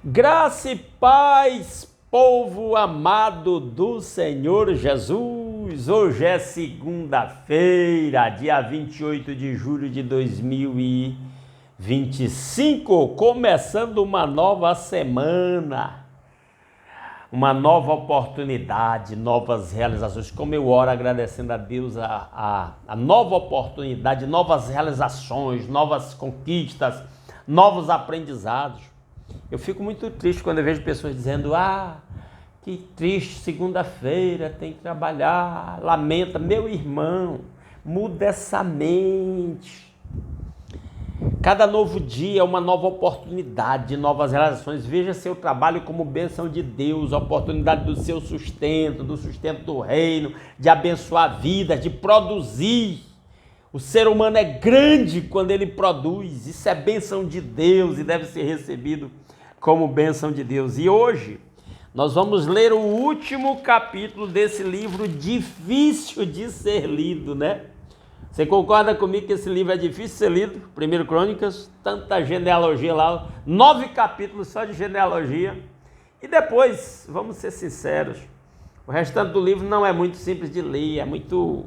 Graça e paz, povo amado do Senhor Jesus. Hoje é segunda-feira, dia 28 de julho de 2025, começando uma nova semana, uma nova oportunidade, novas realizações. Como eu oro agradecendo a Deus a nova oportunidade, novas realizações, novas conquistas, novos aprendizados. Eu fico muito triste quando eu vejo pessoas dizendo: que triste, segunda-feira, tem que trabalhar, lamenta. Meu irmão, muda essa mente. Cada novo dia é uma nova oportunidade de novas realizações. Veja seu trabalho como bênção de Deus, oportunidade do seu sustento, do sustento do reino, de abençoar vidas, de produzir. O ser humano é grande quando ele produz. Isso é bênção de Deus e deve ser recebido como bênção de Deus. E hoje nós vamos ler o último capítulo desse livro difícil de ser lido, né? Você concorda comigo que esse livro é difícil de ser lido? 1 Crônicas, tanta genealogia lá, 9 capítulos só de genealogia. E depois, vamos ser sinceros, o restante do livro não é muito simples de ler, é muito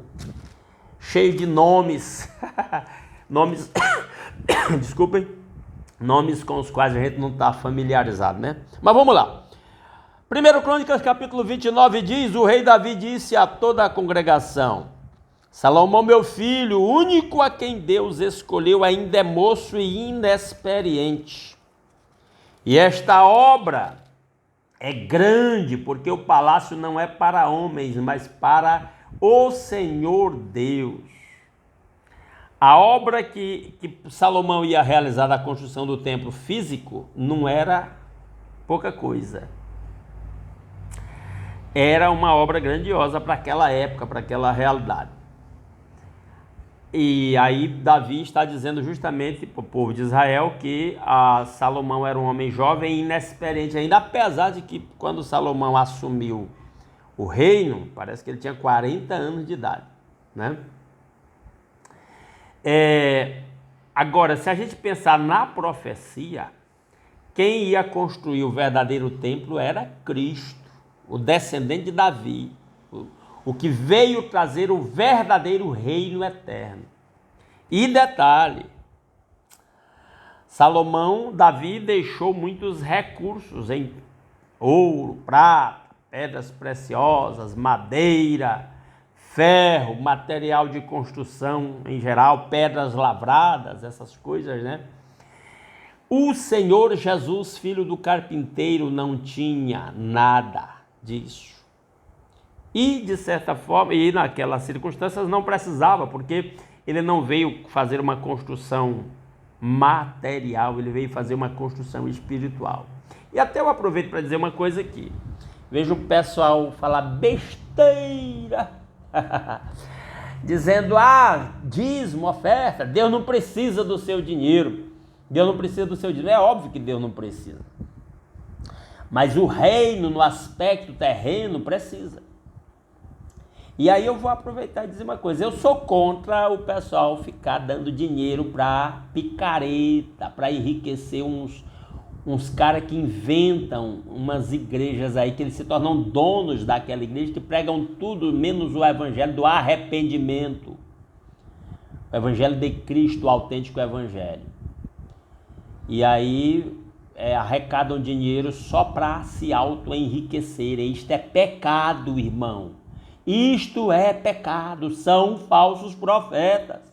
cheio de nomes, desculpem, nomes com os quais a gente não está familiarizado, né? Mas vamos lá. 1 Crônicas, capítulo 29 diz: o rei Davi disse a toda a congregação: Salomão, meu filho, o único a quem Deus escolheu, ainda é moço e inexperiente. E esta obra é grande, porque o palácio não é para homens, mas para o Senhor Deus. A obra que Salomão ia realizar da construção do templo físico não era pouca coisa. Era uma obra grandiosa para aquela época, para aquela realidade. E aí Davi está dizendo justamente para o povo de Israel que Salomão era um homem jovem e inexperiente ainda, apesar de que quando Salomão assumiu o reino, parece que ele tinha 40 anos de idade, né? Agora, se a gente pensar na profecia, quem ia construir o verdadeiro templo era Cristo, o descendente de Davi, o que veio trazer o verdadeiro reino eterno. E detalhe, Davi deixou muitos recursos em ouro, prata, pedras preciosas, madeira, ferro, material de construção em geral, pedras lavradas, essas coisas, né? O Senhor Jesus, filho do carpinteiro, não tinha nada disso. E, de certa forma, e naquelas circunstâncias não precisava, porque ele não veio fazer uma construção material, ele veio fazer uma construção espiritual. E até eu aproveito para dizer uma coisa aqui. Vejo o pessoal falar besteira, dizendo: dízimo, oferta, Deus não precisa do seu dinheiro. Deus não precisa do seu dinheiro. É óbvio que Deus não precisa. Mas o reino, no aspecto terreno, precisa. E aí eu vou aproveitar e dizer uma coisa: eu sou contra o pessoal ficar dando dinheiro para picareta, para enriquecer uns caras que inventam umas igrejas aí, que eles se tornam donos daquela igreja, que pregam tudo menos o evangelho do arrependimento, o evangelho de Cristo, o autêntico evangelho. E aí arrecadam dinheiro só para se auto-enriquecerem. Isto é pecado, irmão. Isto é pecado, são falsos profetas.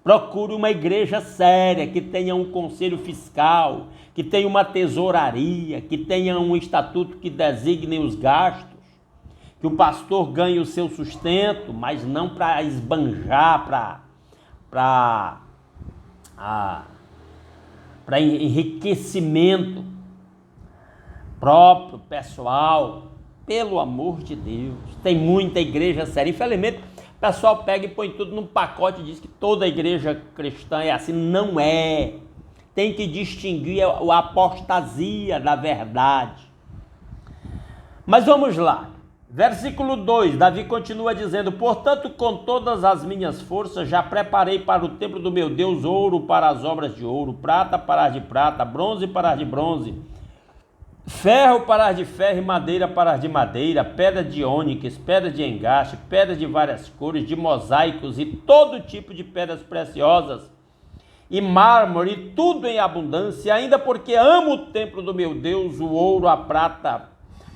Procure uma igreja séria, que tenha um conselho fiscal, que tenha uma tesouraria, que tenha um estatuto que designe os gastos, que o pastor ganhe o seu sustento, mas não para esbanjar, para enriquecimento próprio, pessoal. Pelo amor de Deus, tem muita igreja séria. Infelizmente, o pessoal pega e põe tudo num pacote e diz que toda igreja cristã é assim. Não é. Tem que distinguir a apostasia da verdade. Mas vamos lá. Versículo 2, Davi continua dizendo: portanto, com todas as minhas forças, já preparei para o templo do meu Deus ouro para as obras de ouro, prata para as de prata, bronze para as de bronze, ferro para as de ferro e madeira para as de madeira, pedra de ônix, pedra de engaste, pedra de várias cores, de mosaicos e todo tipo de pedras preciosas, e mármore, tudo em abundância, ainda porque amo o templo do meu Deus, o ouro, a prata,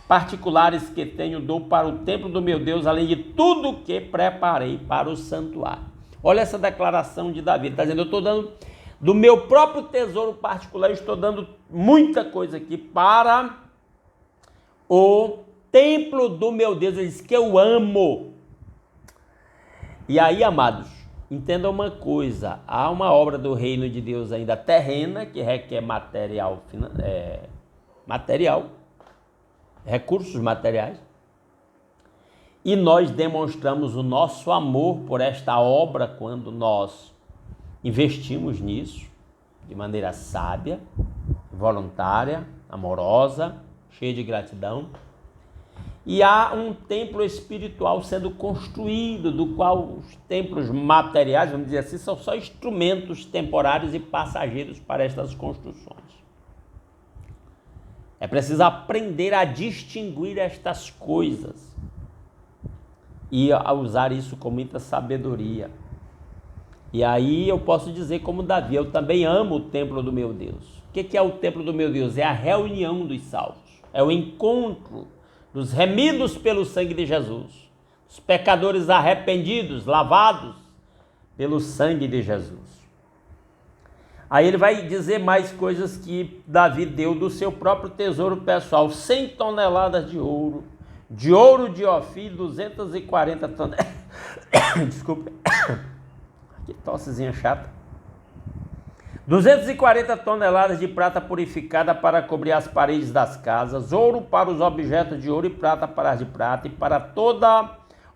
particulares que tenho, dou para o templo do meu Deus, além de tudo que preparei para o santuário. Olha essa declaração de Davi, está dizendo, eu estou dando do meu próprio tesouro particular, eu estou dando muita coisa aqui para o templo do meu Deus, ele diz que eu amo. E aí, amados, entenda uma coisa, há uma obra do reino de Deus ainda terrena, que requer recursos materiais, e nós demonstramos o nosso amor por esta obra quando nós investimos nisso, de maneira sábia, voluntária, amorosa, cheia de gratidão. E há um templo espiritual sendo construído, do qual os templos materiais, vamos dizer assim, são só instrumentos temporários e passageiros para estas construções. É preciso aprender a distinguir estas coisas e a usar isso com muita sabedoria. E aí eu posso dizer como Davi, eu também amo o templo do meu Deus. O que é o templo do meu Deus? É a reunião dos salvos, é o encontro dos remidos pelo sangue de Jesus, os pecadores arrependidos, lavados pelo sangue de Jesus. Aí ele vai dizer mais coisas que Davi deu do seu próprio tesouro pessoal, 100 toneladas de ouro de Ofir, 240 toneladas, desculpa, que tossezinha chata, 240 toneladas de prata purificada para cobrir as paredes das casas, ouro para os objetos de ouro e prata para as de prata e para toda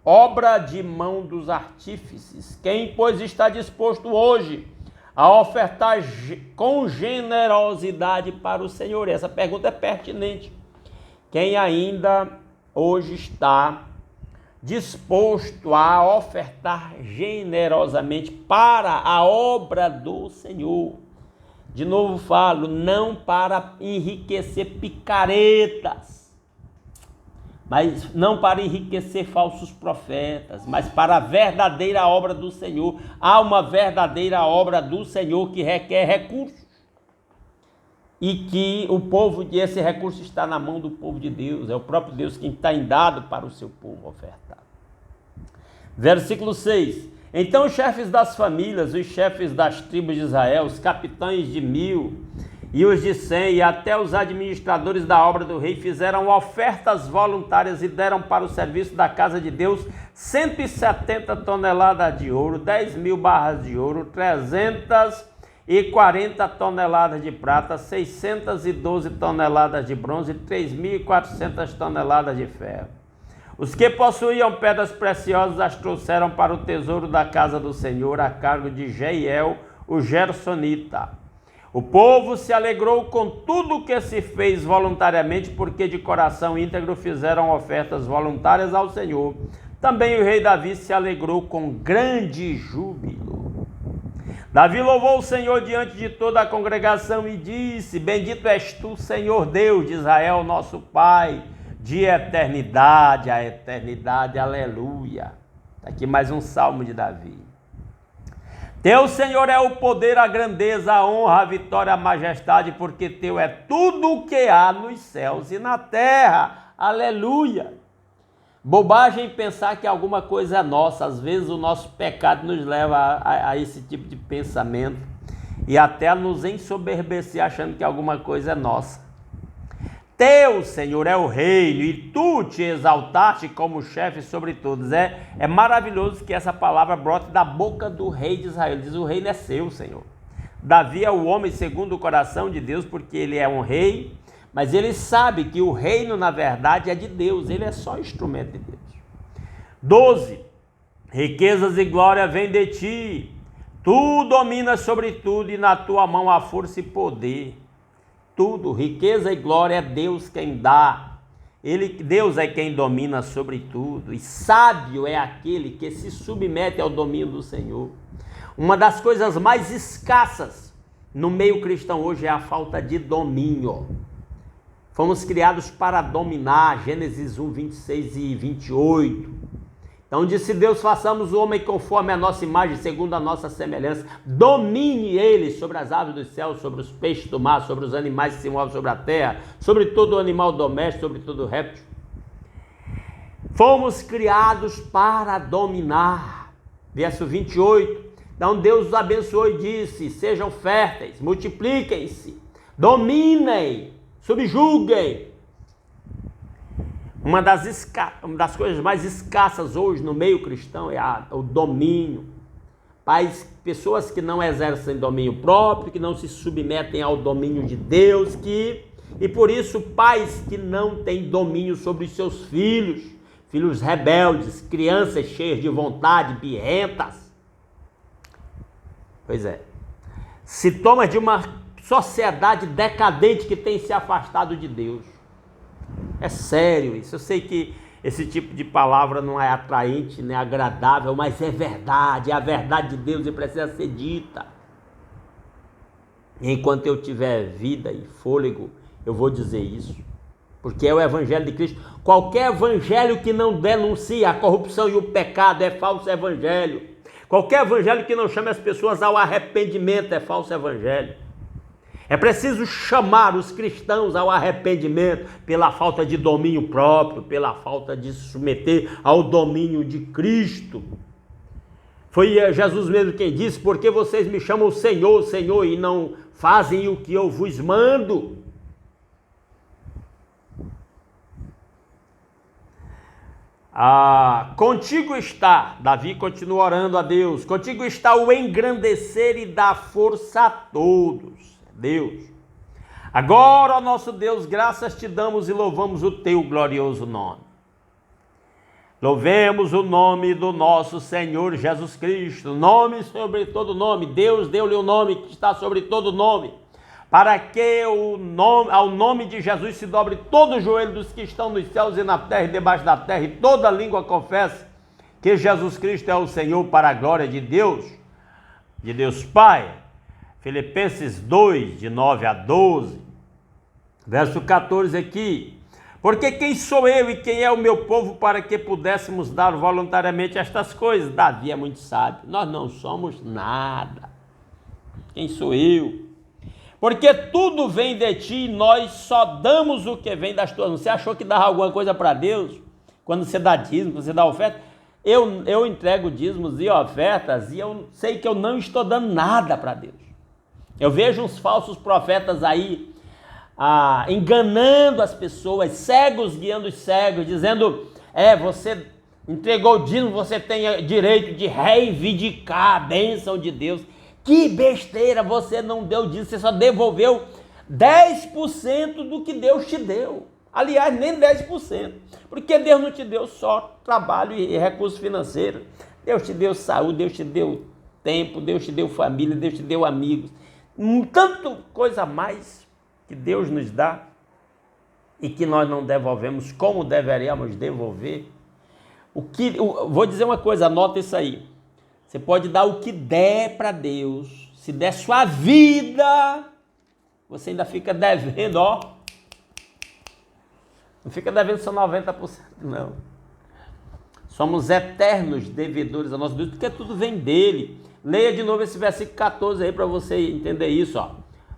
obra de mão dos artífices. Quem, pois, está disposto hoje a ofertar com generosidade para o Senhor? Essa pergunta é pertinente. Quem ainda hoje está disposto a ofertar generosamente para a obra do Senhor? De novo falo, não para enriquecer picaretas, mas não para enriquecer falsos profetas, mas para a verdadeira obra do Senhor. Há uma verdadeira obra do Senhor que requer recursos, e que esse recurso está na mão do povo de Deus, é o próprio Deus quem está dado para o seu povo ofertar. Versículo 6, então os chefes das famílias, os chefes das tribos de Israel, os capitães de 1000 e os de 100 e até os administradores da obra do rei fizeram ofertas voluntárias e deram para o serviço da casa de Deus 170 toneladas de ouro, 10.000 barras de ouro, 340 toneladas de prata, 612 toneladas de bronze e 3.400 toneladas de ferro. Os que possuíam pedras preciosas as trouxeram para o tesouro da casa do Senhor, a cargo de Jeiel, o gersonita. O povo se alegrou com tudo o que se fez voluntariamente, porque de coração íntegro fizeram ofertas voluntárias ao Senhor. Também o rei Davi se alegrou com grande júbilo. Davi louvou o Senhor diante de toda a congregação e disse: bendito és tu, Senhor Deus de Israel, nosso Pai, de eternidade a eternidade, aleluia. Aqui mais um salmo de Davi. Teu, Senhor, é o poder, a grandeza, a honra, a vitória, a majestade, porque teu é tudo o que há nos céus e na terra, aleluia. Bobagem pensar que alguma coisa é nossa. Às vezes o nosso pecado nos leva a esse tipo de pensamento e até a nos ensoberbecer achando que alguma coisa é nossa. Teu, Senhor, é o reino e tu te exaltaste como chefe sobre todos. É maravilhoso que essa palavra brote da boca do rei de Israel. Ele diz: o reino é seu, Senhor. Davi é o homem segundo o coração de Deus, porque ele é um rei, mas ele sabe que o reino, na verdade, é de Deus. Ele é só instrumento de Deus. 12. Riquezas e glória vêm de ti. Tu dominas sobre tudo e na tua mão há força e poder. Tudo, riqueza e glória é Deus quem dá. Deus é quem domina sobre tudo. E sábio é aquele que se submete ao domínio do Senhor. Uma das coisas mais escassas no meio cristão hoje é a falta de domínio. Fomos criados para dominar, Gênesis 1, 26 e 28. Então disse Deus, façamos o homem conforme a nossa imagem, segundo a nossa semelhança. Domine ele sobre as aves dos céus, sobre os peixes do mar, sobre os animais que se movem sobre a terra, sobre todo animal doméstico, sobre todo réptil. Fomos criados para dominar. Verso 28. Então Deus os abençoou e disse, sejam férteis, multipliquem-se, dominem, subjuguem. Uma das coisas mais escassas hoje no meio cristão é o domínio. Pessoas que não exercem domínio próprio, que não se submetem ao domínio de Deus, e por isso pais que não têm domínio sobre os seus filhos, filhos rebeldes, crianças cheias de vontade, birrentas. Pois é, sintomas de uma sociedade decadente que tem se afastado de Deus. É sério isso. Eu sei que esse tipo de palavra não é atraente, nem agradável, mas é verdade, é a verdade de Deus e precisa ser dita. E enquanto eu tiver vida e fôlego, eu vou dizer isso, porque é o evangelho de Cristo. Qualquer evangelho que não denuncia a corrupção e o pecado é falso evangelho. Qualquer evangelho que não chame as pessoas ao arrependimento é falso evangelho. É preciso chamar os cristãos ao arrependimento pela falta de domínio próprio, pela falta de se submeter ao domínio de Cristo. Foi Jesus mesmo quem disse, porque vocês me chamam Senhor, Senhor, e não fazem o que eu vos mando. Contigo está, Davi continua orando a Deus, contigo está o engrandecer e dar força a todos. Deus. Agora, ó nosso Deus, graças te damos e louvamos o teu glorioso nome. Louvemos o nome do nosso Senhor Jesus Cristo, nome sobre todo nome. Deus deu-lhe o nome que está sobre todo nome, para que ao nome de Jesus se dobre todo o joelho dos que estão nos céus e na terra e debaixo da terra, e toda língua confesse que Jesus Cristo é o Senhor, para a glória de Deus Pai. Filipenses 2, de 9 a 12, verso 14 aqui. Porque quem sou eu e quem é o meu povo para que pudéssemos dar voluntariamente estas coisas? Davi é muito sábio, nós não somos nada. Quem sou eu? Porque tudo vem de ti e nós só damos o que vem das tuas mãos. Você achou que dava alguma coisa para Deus? Quando você dá dízimo, quando você dá oferta? Eu entrego dízimos e ofertas e eu sei que eu não estou dando nada para Deus. Eu vejo uns falsos profetas aí enganando as pessoas, cegos guiando os cegos, dizendo, você entregou o dízimo, você tem direito de reivindicar a bênção de Deus. Que besteira, você não deu dízimo, você só devolveu 10% do que Deus te deu. Aliás, nem 10%, porque Deus não te deu só trabalho e recurso financeiro. Deus te deu saúde, Deus te deu tempo, Deus te deu família, Deus te deu amigos. Tanto coisa a mais que Deus nos dá e que nós não devolvemos como deveríamos devolver. Vou dizer uma coisa, anota isso aí. Você pode dar o que der para Deus. Se der sua vida, você ainda fica devendo, ó. Não fica devendo só 90%, não. Somos eternos devedores a nosso Deus, porque tudo vem dele. Leia de novo esse versículo 14 aí para você entender isso, ó.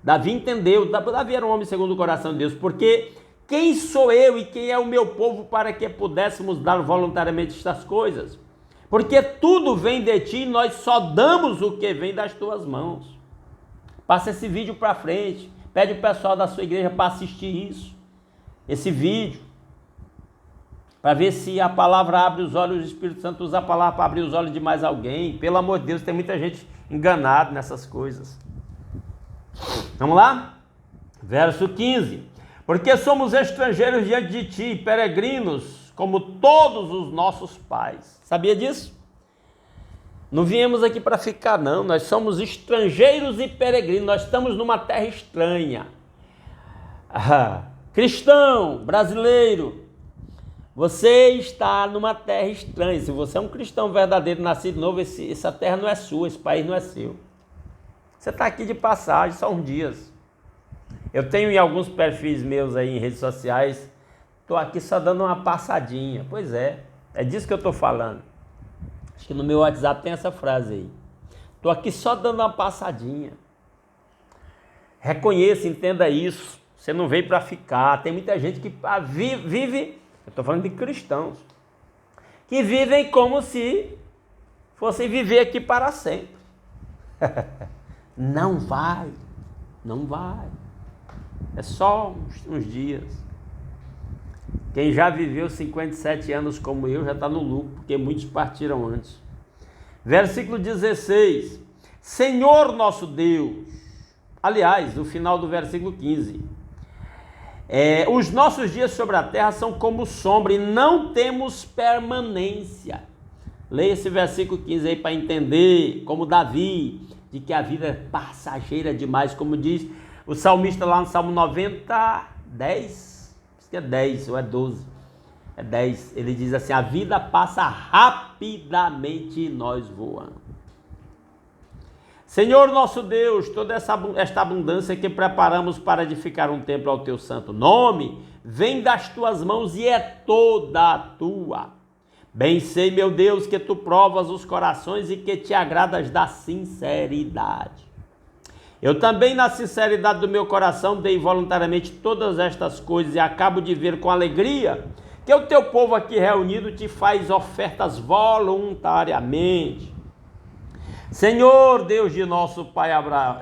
Davi entendeu, Davi era um homem segundo o coração de Deus, porque quem sou eu e quem é o meu povo para que pudéssemos dar voluntariamente estas coisas? Porque tudo vem de ti e nós só damos o que vem das tuas mãos. Passa esse vídeo para frente, pede o pessoal da sua igreja para assistir isso, esse vídeo, para ver se a palavra abre os olhos, o Espírito Santo usa a palavra para abrir os olhos de mais alguém. Pelo amor de Deus, tem muita gente enganada nessas coisas. Vamos lá? Verso 15. Porque somos estrangeiros diante de ti, peregrinos, como todos os nossos pais. Sabia disso? Não viemos aqui para ficar, não. Nós somos estrangeiros e peregrinos. Nós estamos numa terra estranha. Cristão, brasileiro, você está numa terra estranha. Se você é um cristão verdadeiro, nascido de novo, essa terra não é sua, esse país não é seu. Você está aqui de passagem, só uns dias. Eu tenho em alguns perfis meus aí em redes sociais, estou aqui só dando uma passadinha. Pois é disso que eu estou falando. Acho que no meu WhatsApp tem essa frase aí. Estou aqui só dando uma passadinha. Reconheça, entenda isso. Você não veio para ficar. Tem muita gente que vive, eu estou falando de cristãos, que vivem como se fossem viver aqui para sempre. Não vai. É só uns dias. Quem já viveu 57 anos como eu já está no lucro, porque muitos partiram antes. Versículo 16. Senhor nosso Deus. Aliás, no final do versículo 15. Os nossos dias sobre a terra são como sombra e não temos permanência. Leia esse versículo 15 aí para entender, como Davi, de que a vida é passageira demais, como diz o salmista lá no Salmo 90, 10, acho que é 10 ou é 12, é 10, ele diz assim, a vida passa rapidamente e nós voamos. Senhor nosso Deus, toda esta abundância que preparamos para edificar um templo ao teu santo nome, vem das tuas mãos e é toda tua. Bem sei, meu Deus, que tu provas os corações e que te agradas da sinceridade. Eu também, na sinceridade do meu coração, dei voluntariamente todas estas coisas e acabo de ver com alegria que o teu povo aqui reunido te faz ofertas voluntariamente. Senhor, Deus de nosso pai,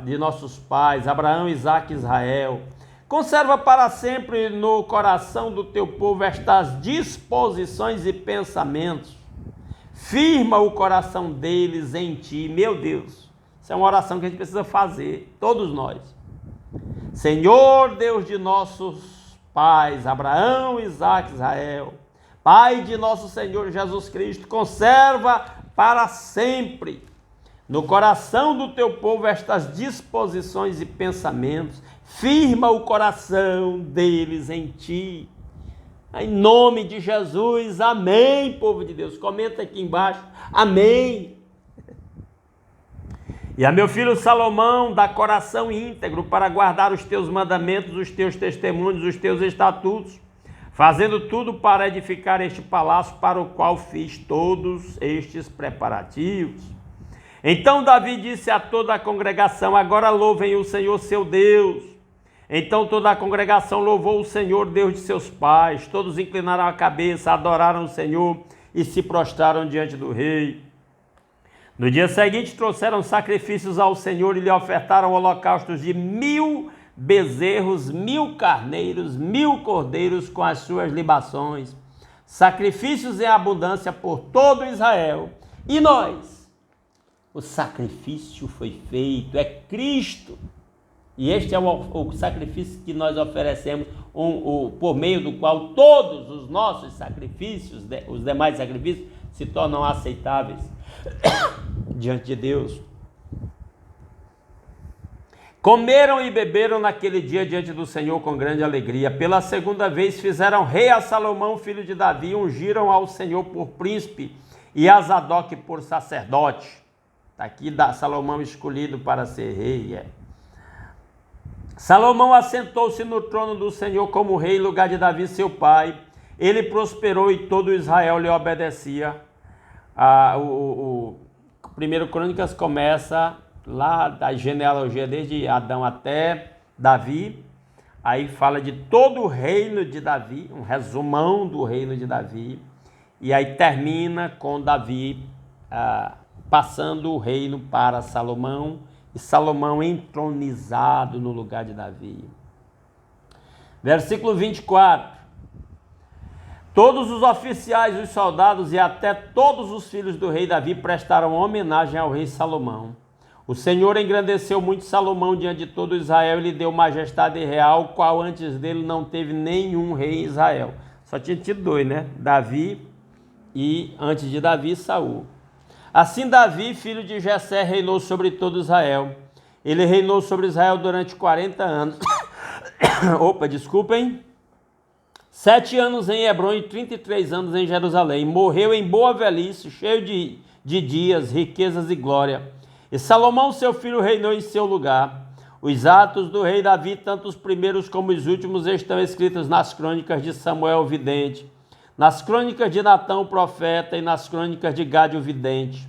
de nossos pais, Abraão, Isaque e Israel, conserva para sempre no coração do teu povo estas disposições e pensamentos. Firma o coração deles em ti, meu Deus. Isso é uma oração que a gente precisa fazer, todos nós. Senhor, Deus de nossos pais, Abraão, Isaque e Israel, Pai de nosso Senhor Jesus Cristo, conserva para sempre no coração do teu povo estas disposições e pensamentos, firma o coração deles em ti. Em nome de Jesus, amém, povo de Deus. Comenta aqui embaixo, amém. E a meu filho Salomão dá coração íntegro para guardar os teus mandamentos, os teus testemunhos, os teus estatutos, fazendo tudo para edificar este palácio para o qual fiz todos estes preparativos. Então Davi disse a toda a congregação, agora louvem o Senhor seu Deus. Então toda a congregação louvou o Senhor, Deus de seus pais. Todos inclinaram a cabeça, adoraram o Senhor e se prostraram diante do rei. No dia seguinte trouxeram sacrifícios ao Senhor e lhe ofertaram holocaustos de 1000 bezerros, 1000 carneiros, 1000 cordeiros com as suas libações. Sacrifícios em abundância por todo Israel. E nós? O sacrifício foi feito, é Cristo. E este é o sacrifício que nós oferecemos, por meio do qual todos os nossos sacrifícios, os demais sacrifícios, se tornam aceitáveis diante de Deus. Comeram e beberam naquele dia diante do Senhor com grande alegria. Pela segunda vez fizeram rei a Salomão, filho de Davi, ungiram ao Senhor por príncipe e a Zadok por sacerdote. Está aqui Salomão escolhido para ser rei. Salomão assentou-se no trono do Senhor como rei em lugar de Davi, seu pai. Ele prosperou e todo Israel lhe obedecia. O primeiro Crônicas começa lá da genealogia desde Adão até Davi. Aí fala de todo o reino de Davi, um resumão do reino de Davi. E aí termina com Davi passando o reino para Salomão, e Salomão entronizado no lugar de Davi. Versículo 24. Todos os oficiais, os soldados e até todos os filhos do rei Davi prestaram homenagem ao rei Salomão. O Senhor engrandeceu muito Salomão diante de todo Israel e lhe deu majestade real, qual antes dele não teve nenhum rei em Israel. Só tinha tido dois, né? Davi e, antes de Davi, Saul. Assim Davi, filho de Jessé, reinou sobre todo Israel. Ele reinou sobre Israel durante 40 anos. 7 anos em Hebrom e 33 anos em Jerusalém. Morreu em boa velhice, cheio de dias, riquezas e glória. E Salomão, seu filho, reinou em seu lugar. Os atos do rei Davi, tanto os primeiros como os últimos, estão escritos nas crônicas de Samuel o vidente, nas crônicas de Natão o profeta e nas crônicas de Gade o vidente.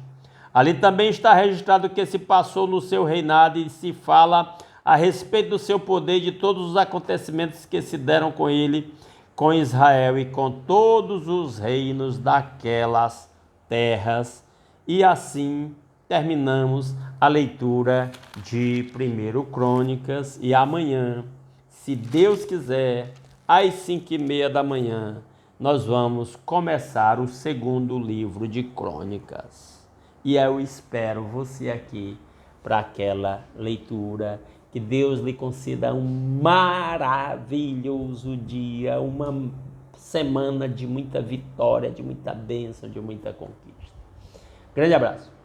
Ali também está registrado o que se passou no seu reinado e se fala a respeito do seu poder e de todos os acontecimentos que se deram com ele, com Israel e com todos os reinos daquelas terras. E assim terminamos a leitura de 1 Crônicas e amanhã, se Deus quiser, às 5h30 da manhã, nós vamos começar o segundo livro de Crônicas. E eu espero você aqui para aquela leitura. Que Deus lhe conceda um maravilhoso dia, uma semana de muita vitória, de muita bênção, de muita conquista. Grande abraço.